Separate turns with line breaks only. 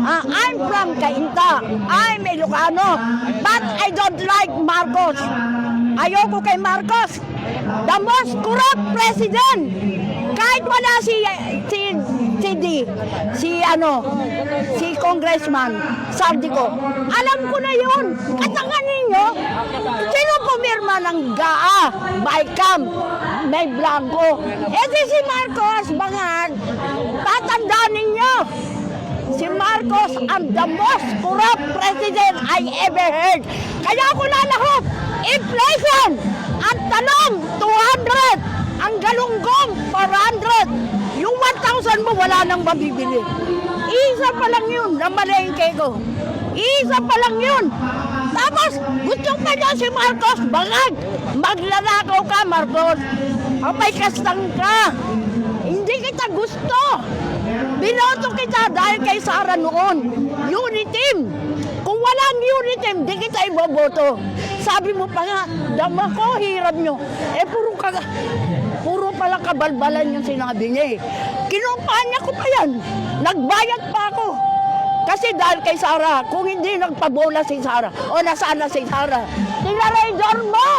I'm from Cainta. I'm Ilocano. But I don't like Marcos. Ayoko kay Marcos. The most corrupt president. Kahit wala si Congressman Sardico. Alam ko na yun. Katangan ninyo, sino pumirma ng GAA, BICAM, May Blanco? Si Marcos, bangag, tatandaan ninyo. Si Marcos ang the most corrupt president I ever heard. Kaya ako lalahok, inflation, ang talong, 200, ang galunggong, 400. Yung 1,000 mo, wala nang mabibili. Isa pa lang yun, na malengke ko. Isa pa lang yun. Tapos, gusto pa niya si Marcos, bangag, maglalakaw ka, Marcos. May kastang ka. Hindi kita gusto. Binoto kita dahil kay Sara noon. Uniteam. Kung walang uniteam, di kita iboboto. Sabi mo pa nga, dama ko, hirap nyo. Puro pala kabalbalan yung sinabi niya eh. Kinumpanya ko pa yan. Nagbayad pa ako. Kasi dahil kay Sara, kung hindi nagpabola si Sara, o nasana si Sara, tinarador mo!